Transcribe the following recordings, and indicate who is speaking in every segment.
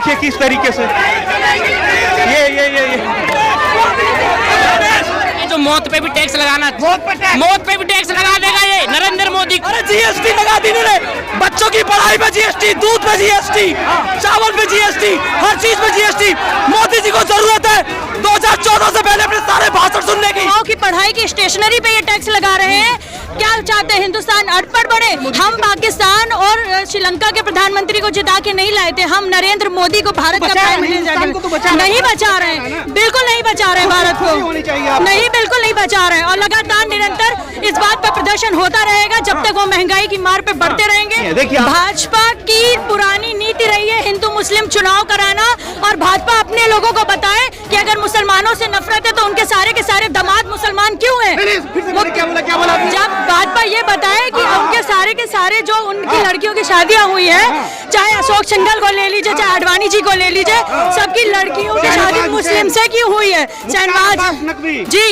Speaker 1: देखिए किस तरीके से ये
Speaker 2: जो मौत पे भी टैक्स लगाना, मौत पे भी टैक्स लगा देगा ये नरेंद्र मोदी।
Speaker 3: अरे जीएसटी लगा दी इन्होंने, बच्चों की पढ़ाई पे जीएसटी, दूध पे जीएसटी, चावल पे जीएसटी, हर चीज पे जीएसटी। मोदी जी को जरूरत है 2014 से पहले अपने सारे भाषण सुनने की
Speaker 4: पढ़ाई की स्टेशनरी पे ये टैक्स लगा रहे हैं। क्या चाहते हैं हिंदुस्तान अटपट बढ़े? हम पाकिस्तान और श्रीलंका के प्रधानमंत्री को जिता के नहीं लाए थे, हम नरेंद्र मोदी को भारत का प्राइम मिनिस्टर नहीं बचा रहे हैं, बिल्कुल नहीं बचा रहे भारत को, नहीं बिल्कुल नहीं बचा रहे। और लगातार निरंतर इस बात पर प्रदर्शन होता रहेगा जब तक वो महंगाई की मार पे बढ़ते रहेंगे। भाजपा की पुरानी नीति रही है हिंदू मुस्लिम चुनाव कराना, और भाजपा अपने लोगों को बताए कि अगर मुसलमानों से नफरत है तो उनके सारे दामाद मुसलमान क्यों हैं? जब भाजपा ये बताए कि उनके सारे जो उनकी लड़कियों की शादियां हुई है, चाहे अशोक सिंघल को ले लीजिए, चाहे आडवाणी जी को ले लीजिए, सबकी लड़कियों की शादी मुस्लिम से क्यों हुई है? शहनवाज जी,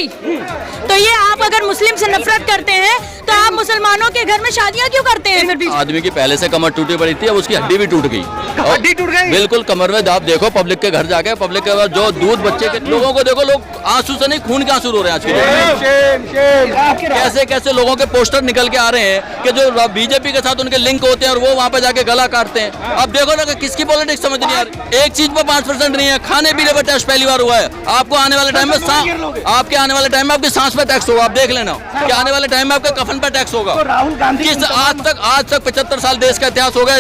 Speaker 4: तो ये आप अगर मुस्लिम से नफरत करते हैं तो आप मुसलमानों के घर में शादियां क्यों करते हैं? फिर भी
Speaker 5: आदमी की पहले से कमर टूटी पड़ी थी, अब उसकी हड्डी भी टूट गई, हड्डी टूट गई बिल्कुल कमर में। आप देखो पब्लिक के घर जाके, पब्लिक के जो दूध बच्चे के लोगों को देखो, लोग आंसू से नहीं खून के आंसू रो रहे हैं आज के। कैसे कैसे लोगों के पोस्टर निकल के आ रहे हैं कि जो बीजेपी के साथ उनके लिंक होते हैं और वो वहाँ पे जाके गला काटते हैं। अब देखो ना कि किसकी पॉलिटिक्स समझ नहीं आ रही। एक चीज पर 5% नहीं है, खाने पीने पर टैक्स पहली बार हुआ है। आपको आने वाले टाइम में आपके आने वाले टाइम में आपकी सांस पे टैक्स होगा, आप देख लेना कि आने वाले टाइम में आपके कफन पर टैक्स होगा।
Speaker 3: राहुल गांधी
Speaker 5: किस आज तक 75 साल देश का इतिहास हो गया,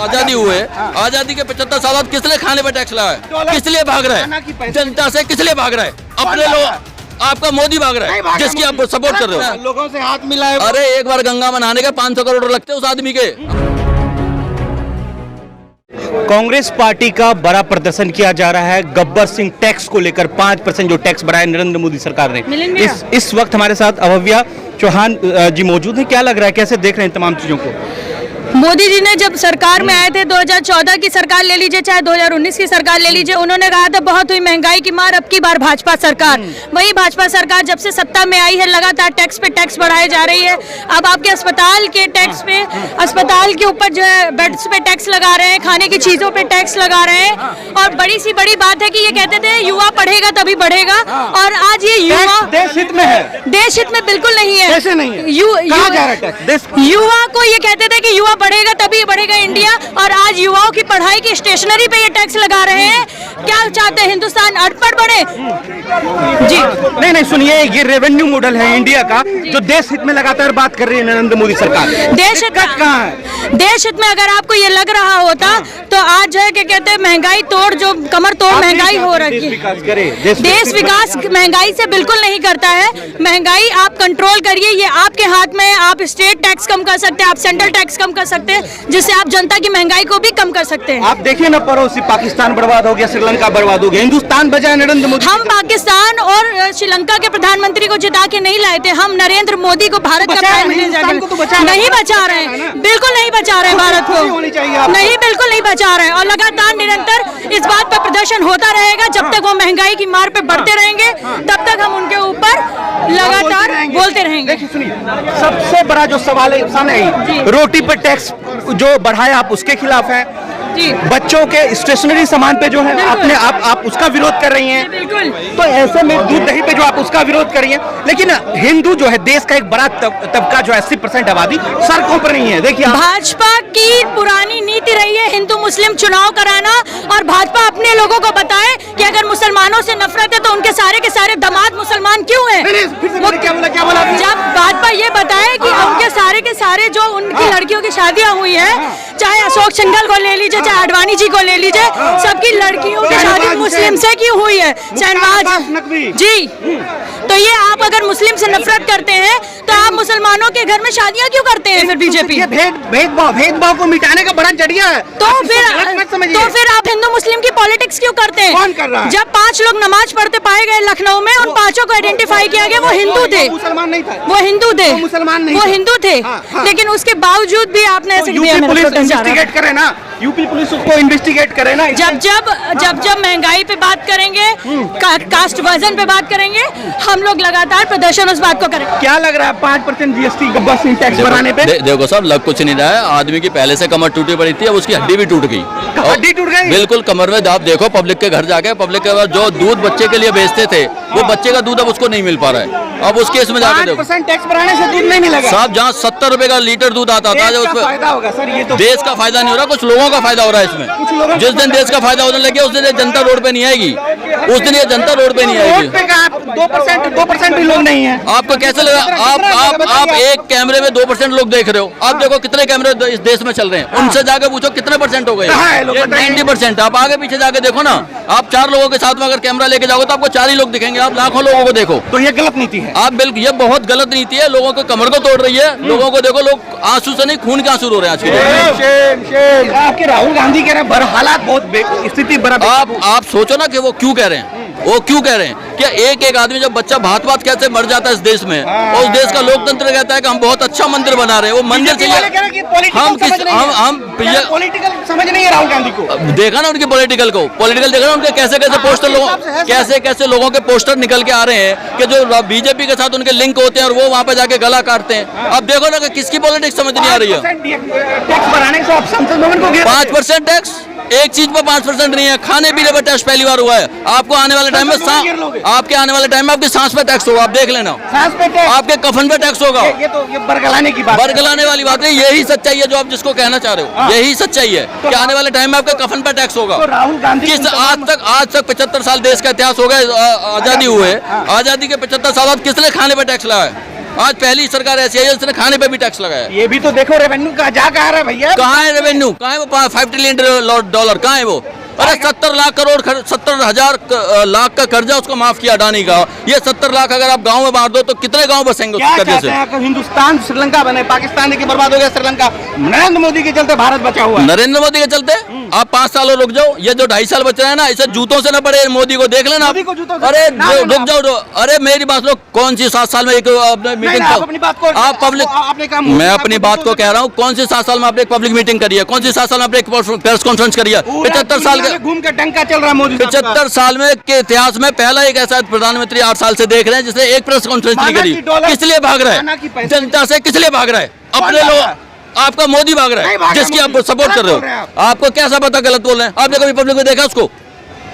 Speaker 5: आजादी हुए, आजादी के 75 साल बाद किस लिए खाने पर टैक्स लगा है? किस लिए भाग रहा है? जनता से किस लिए भाग रहा है? अपने लोग, आपका मोदी भाग रहा है जिसकी आप सपोर्ट कर रहे हो।
Speaker 3: लोगों से हाथ मिलाए।
Speaker 5: अरे एक बार गंगा में नहाने के 500 करोड़ लगते हैं उस आदमी के।
Speaker 1: कांग्रेस पार्टी का बड़ा प्रदर्शन किया जा रहा है गब्बर सिंह टैक्स को लेकर। 5% जो टैक्स बढ़ाया नरेंद्र मोदी सरकार ने। इस वक्त हमारे साथ अभव्या चौहान जी मौजूद हैं। क्या लग रहा है, कैसे देख रहे हैं तमाम चीजों को?
Speaker 4: मोदी जी ने जब सरकार में आए थे, 2014 की सरकार ले लीजिए चाहे 2019 की सरकार ले लीजिए, उन्होंने कहा था बहुत हुई महंगाई की मार, अब की बार भाजपा सरकार। वही भाजपा सरकार जब से सत्ता में आई है लगातार टैक्स पे टैक्स बढ़ाए जा रही है। अब आपके अस्पताल के टैक्स पे, अस्पताल के ऊपर जो है बेड्स पे टैक्स लगा रहे हैं, खाने की चीजों पे टैक्स लगा रहे हैं। और बड़ी सी बड़ी बात है कि ये कहते थे युवा पढ़ेगा तभी बढ़ेगा, और आज ये युवा
Speaker 1: देश हित में है।
Speaker 4: देश हित में बिल्कुल नहीं है।
Speaker 1: कैसे नहीं है?
Speaker 4: युवा को ये कहते थे कि युवा बढ़ेगा तभी बढ़ेगा इंडिया, और आज युवाओं की पढ़ाई की स्टेशनरी पे ये टैक्स लगा रहे हैं। क्या चाहते हैं हिंदुस्तान अटपट बढ़े? जी
Speaker 1: नहीं सुनिए, ये रेवेन्यू मॉडल है इंडिया का जो देश हित में लगातार बात कर रही है नरेंद्र मोदी सरकार।
Speaker 4: देश हित कहाँ है? देश हित में अगर आपको ये लग रहा होता तो आज जो है क्या कहते हैं महंगाई तोड़, जो कमर तोड़ महंगाई हो रही है। देश विकास महंगाई से बिल्कुल नहीं करता है। महंगाई आप कंट्रोल करिए, ये आपके हाथ में है। आप स्टेट टैक्स कम कर सकते हैं, आप सेंट्रल टैक्स कम कर सकते हैं, जिससे आप जनता की महंगाई को भी कम कर सकते हैं।
Speaker 1: आप देखिए ना, पड़ोसी पाकिस्तान बर्बाद हो गया, श्रीलंका बर्बाद हो गया, हिंदुस्तान बचा नरेंद्र मोदी।
Speaker 4: हम पाकिस्तान और श्रीलंका के प्रधानमंत्री को जिता के नहीं लाए थे, हम नरेंद्र मोदी को भारत का प्राइम मिनिस्टर नहीं बचा रहे हैं, बिल्कुल नहीं बचा रहे भारत को, नहीं बिल्कुल नहीं बचा रहे। और लगातार निरंतर इस बात पर प्रदर्शन होता रहेगा जब तक वो महंगाई की मार पे बढ़ते रहेंगे, तब तक हम उनके ऊपर लगातार बोलते रहेंगे।
Speaker 1: सबसे बड़ा जो सवाल है सामने, रोटी पर टैक्स जो बढ़ाया आप उसके खिलाफ है। बच्चों के स्टेशनरी सामान पे जो है आप उसका विरोध कर रही हैं।
Speaker 4: बिल्कुल।
Speaker 1: तो ऐसे में दूध दही पे जो आप उसका विरोध कर रही हैं, लेकिन हिंदू जो है देश का एक बड़ा तबका जो है 80% आबादी सड़कों पर नहीं है। देखिए
Speaker 4: भाजपा की पुरानी नीति रही है हिंदू मुस्लिम चुनाव कराना, और भाजपा अपने लोगों को बताए कि अगर मुसलमानों से नफरत है तो उनके सारे दामाद मुसलमान क्यों हैं?
Speaker 3: क्या बोला?
Speaker 4: जब भाजपा ये बताए कि उनके सारे जो उनकी लड़कियों की शादियां हुई है, चाहे अशोक सिंघल को ले लीजिए, चाहे आडवाणी जी को ले लीजिए, सबकी लड़कियों की शादी मुस्लिम से क्यों हुई है? शहनवाज जी, तो ये आप अगर मुस्लिम से नफरत करते हैं तो आप मुसलमानों के घर में शादियां क्यों करते हैं? फिर बीजेपी
Speaker 1: भेदभाव को मिटाने का बड़ा जरिया है।
Speaker 4: तो फिर आप हिंदू मुस्लिम की पॉलिटिक्स क्यों करते हैं?
Speaker 1: कौन कर रहा है?
Speaker 4: जब 5 लोग नमाज पढ़ते पाए गए लखनऊ में, उन 5 को आइडेंटिफाई किया गया, वो हिंदू थे,
Speaker 3: मुसलमान नहीं था,
Speaker 4: वो हिंदू थे,
Speaker 3: मुसलमान नहीं,
Speaker 4: वो हिंदू थे। लेकिन उसके बावजूद भी आपने ऐसे
Speaker 1: इन्वेस्टिगेट करे ना, यूपी पुलिस उसको इन्वेस्टिगेट करे ना।
Speaker 4: जब महंगाई पे बात करेंगे, कास्ट वर्जन पे बात करेंगे, हम लोग लगातार प्रदर्शन उस बात को करें।
Speaker 1: क्या लग रहा है 5% जीएसटी गब्बर सिंह टैक्स बढ़ाने पे?
Speaker 5: देखो साहब, लग कुछ नहीं रहा है। आदमी की पहले से कमर टूटी पड़ी थी, अब उसकी हड्डी भी टूट गई।
Speaker 1: हड्डी टूट गई?
Speaker 5: बिल्कुल कमर में। आप देखो पब्लिक के घर जाके, पब्लिक के जो दूध बच्चे के लिए बेचते थे, वो बच्चे का दूध अब उसको नहीं मिल पा रहा है। अब उस केस में जाके देखो,
Speaker 1: 5% टैक्स बढ़ाने से दूध नहीं मिलेगा
Speaker 5: साहब। जहाँ 70 रुपए का लीटर दूध आता था, जो उसमें
Speaker 1: फायदा होगा सर, ये तो
Speaker 5: देश का फायदा नहीं हो रहा, कुछ लोगों का फायदा हो रहा है इसमें। जिस दिन देश का फायदा होने लगे, उस दिन ये जनता रोड पे नहीं आएगी। उस दिन ये जनता रोड पे नहीं आएगी।
Speaker 1: 2% भी लोग नहीं है।
Speaker 5: आपको कैसे लगा? आप एक कैमरे में 2% लोग देख रहे हो। आप देखो कितने कैमरे इस देश में चल रहे हैं, उनसे जाके पूछो कितने परसेंट हो गए। 90%। आप आगे पीछे जाके देखो ना, आप 4 लोगों के साथ में अगर कैमरा लेके जाओगे तो आपको 4 ही लोग दिखेंगे। आप लाखों लोगों को देखो,
Speaker 1: तो ये गलत नीति है।
Speaker 5: आप बिल्कुल, ये बहुत गलत नीति है। लोगों को कमर को तोड़ रही है। लोगों को देखो, लोग आंसू से नहीं खून के आंसू रो रहे हैं आज के दिन।
Speaker 1: आपके राहुल गांधी कह रहे हैं हालात बहुत स्थिति बराबर।
Speaker 5: आप सोचो ना कि वो क्यों कह रहे हैं। वो क्यों कह रहे हैं कि एक आदमी जब बच्चा भात कैसे मर जाता है इस देश में, और उस देश का लोकतंत्र कहता है कि हम बहुत अच्छा मंदिर बना रहे हैं। वो मंदिर से हम
Speaker 1: पॉलिटिकल समझ नहीं है राहुल गांधी को।
Speaker 5: देखा ना उनकी पॉलिटिकल देखा ना उनके कैसे पोस्टर लोगों के पोस्टर निकल के आ रहे हैं कि जो बीजेपी के साथ उनके लिंक होते हैं, और वो वहाँ पे जाके गला काटते हैं। अब देखो ना कि किसकी पॉलिटिक्स समझ नहीं आ रही है।
Speaker 1: टैक्स बढ़ाने से आप संसद भवन को
Speaker 5: 5% टैक्स, एक चीज पर 5% नहीं है। खाने पीने पर टैक्स पहली बार हुआ है। आपको आने वाले टाइम में आपके आपकी सांस पे टैक्स होगा। आप देख लेना, आपके कफन पे टैक्स होगा।
Speaker 1: ये बरगलाने की बात,
Speaker 5: बरगलाने वाली बात है। यही सच्चाई है जो आप जिसको कहना चाह रहे हो। यही सच्चाई है कि आने वाले टाइम में आपके कफन पे टैक्स होगा।
Speaker 1: राहुल गांधी
Speaker 5: आज तक 75 साल देश का इतिहास हो गया आजादी हुए। आजादी के 75 साल बाद किसने खाने पे टैक्स लगाया? आज पहली सरकार ऐसी है जिसने खाने पे भी टैक्स लगाया।
Speaker 1: ये भी तो देखो रेवेन्यू का जा कहा रहा है भैया।
Speaker 5: कहाँ है रेवेन्यू? कहाँ है वो 5 ट्रिलियन डॉलर? कहाँ है वो? अरे 70 लाख करोड़ 70,000 लाख का कर्जा उसको माफ किया अडानी का। ये 70 लाख अगर आप गांव में मार दो तो कितने गांव बसेंगे उस कर्जे से?
Speaker 1: हिंदुस्तान श्रीलंका बने, पाकिस्तान देखिए बर्बाद हो गया श्रीलंका। नरेंद्र मोदी के चलते भारत बचा हुआ है।
Speaker 5: नरेंद्र मोदी के चलते आप 5 साल और रुक जाओ। ये जो 2.5 साल बच रहे हैं ना, इसे जूतों से न पड़े। मोदी को देख लेना। अरे रुक जाओ। अरे मेरी बात लो, कौन सी 7 साल में एक मीटिंग? आप पब्लिक, मैं अपनी बात को कह रहा हूँ। कौन सी 7 साल में आपने एक पब्लिक मीटिंग करी है? कौन सी 7 साल में आपने एक प्रेस कॉन्फ्रेंस करी है? 75 साल के
Speaker 1: घूम के डंका चल रहा है मोदी।
Speaker 5: 75 साल में के इतिहास में पहला एक ऐसा प्रधानमंत्री 8 साल से देख रहे हैं जिसने एक प्रेस कॉन्फ्रेंस नहीं करी। किस लिए भाग रहा है? जनता से किस लिए भाग रहा है? अपने लोग। आपका मोदी भाग रहा है जिसकी आप सपोर्ट कर रहे हो। आपको कैसा पता गलत बोल रहे हैं? आपने कभी पब्लिक में देखा उसको?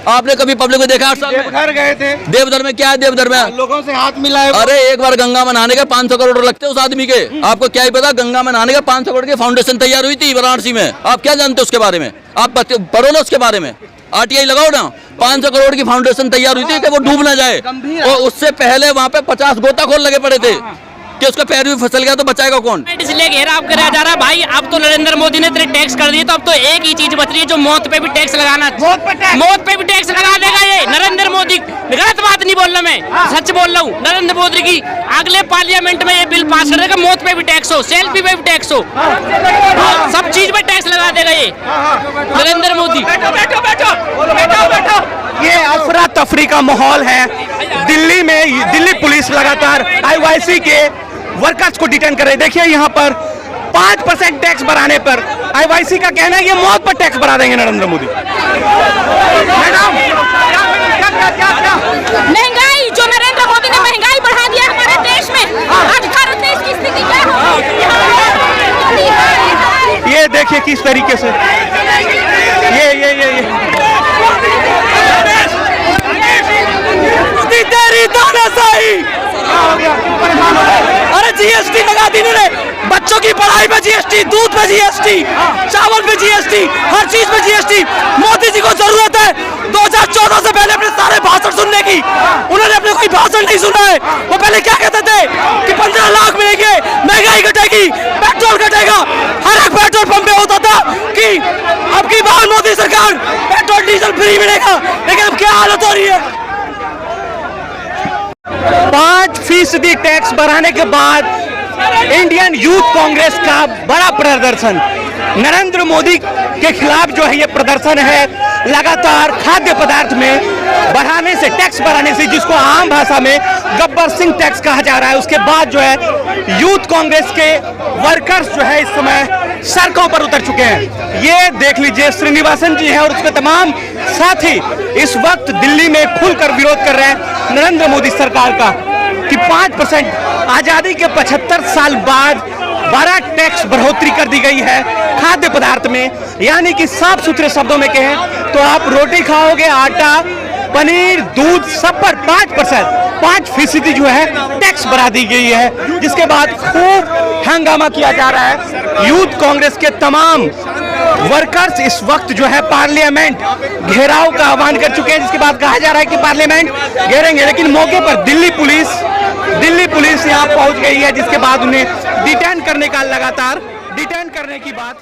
Speaker 5: आपने कभी पब्लिक में देखा? 8 साल
Speaker 1: देवघर गए थे।
Speaker 5: देवघर में क्या है? देवघर में
Speaker 1: लोगों से हाथ मिलाए।
Speaker 5: अरे एक बार गंगा में नहाने के 500 करोड़ लगते उस आदमी के। आपको क्या ही पता? गंगा में नहाने के 500 करोड़ की फाउंडेशन तैयार हुई थी वाराणसी में। आप क्या जानते हो उसके बारे में? आप पढ़ो ना उसके बारे में। RTI लगाओ ना। 500 करोड़ की फाउंडेशन तैयार हुई थी कि वो डूब ना जाए। और उससे पहले वहाँ पे 50 गोताखोर लगे पड़े थे कि उसका पैर भी फिसल गया तो बचाएगा कौन?
Speaker 2: इसलिए घेराव कराया जा रहा है भाई। अब तो नरेंद्र मोदी ने इतने टैक्स कर दिए, तो अब तो एक ही चीज बच रही है, जो मौत पे भी टैक्स लगाना। मौत पे भी टैक्स लगा देगा ये नरेंद्र मोदी। गलत बात नहीं बोल रहा मैं, सच बोल रहा हूँ। नरेंद्र मोदी की अगले पार्लियामेंट में ये बिल पास कर देगा। मौत पे भी टैक्स हो, सेल्फी पे भी टैक्स हो, सब चीज पे टैक्स लगा देगा ये नरेंद्र मोदी।
Speaker 1: ये अफरा तफरी का माहौल है दिल्ली में। दिल्ली पुलिस लगातार IYC के वर्कर्स को डिटेन कर रहे। देखिए यहाँ पर 5% टैक्स बढ़ाने पर IYC का कहना है ये मौत पर टैक्स बढ़ा देंगे नरेंद्र मोदी। मैडम
Speaker 4: महंगाई, जो नरेंद्र मोदी ने महंगाई बढ़ा दिया हमारे देश में, आज भारत देश की स्थिति क्या होगी?
Speaker 1: ये देखिए किस तरीके से ये तेरी तानाशाही। अरे GST लगा दी इन्होंने। बच्चों की पढ़ाई पे GST, दूध पे GST, चावल पे GST, हर चीज पे GST। मोदी जी को जरूरत है 2014 से पहले अपने सारे भाषण सुनने की। उन्होंने अपने कोई भाषण नहीं सुना है। वो पहले क्या कहते थे कि 15 लाख मिलेंगे, महंगाई घटेगी, पेट्रोल घटेगा। हर एक पेट्रोल पंप पे होता था कि अब की बार मोदी सरकार पेट्रोल डीजल फ्री मिलेगा, लेकिन अब क्या हालत हो रही है? 5% टैक्स बढ़ाने के बाद इंडियन यूथ कांग्रेस का बड़ा प्रदर्शन। नरेंद्र मोदी के खिलाफ जो है ये प्रदर्शन है। लगातार खाद्य पदार्थ में बढ़ाने से, टैक्स बढ़ाने से, जिसको आम भाषा में गब्बर सिंह टैक्स कहा जा रहा है, उसके बाद जो है यूथ कांग्रेस के वर्कर्स जो है इस समय सड़कों पर उतर चुके हैं। ये देख लीजिए श्रीनिवासन जी हैं और उसके तमाम साथी इस वक्त दिल्ली में खुलकर विरोध कर रहे हैं नरेंद्र मोदी सरकार का। 5% आजादी के 75 साल बाद बड़ा टैक्स बढ़ोतरी कर दी गई है खाद्य पदार्थ में। यानी कि साफ सुथरे शब्दों में कहें तो आप रोटी खाओगे, आटा, पनीर, दूध, सब पर 5% जो है टैक्स बढ़ा दी गई है, जिसके बाद खूब हंगामा किया जा रहा है। यूथ कांग्रेस के तमाम वर्कर्स इस वक्त जो है पार्लियामेंट घेराव का आह्वान कर चुके हैं, जिसके बाद कहा जा रहा है कि पार्लियामेंट घेरेंगे। लेकिन मौके पर दिल्ली पुलिस यहां पहुंच गई है, जिसके बाद उन्हें डिटेन करने की बात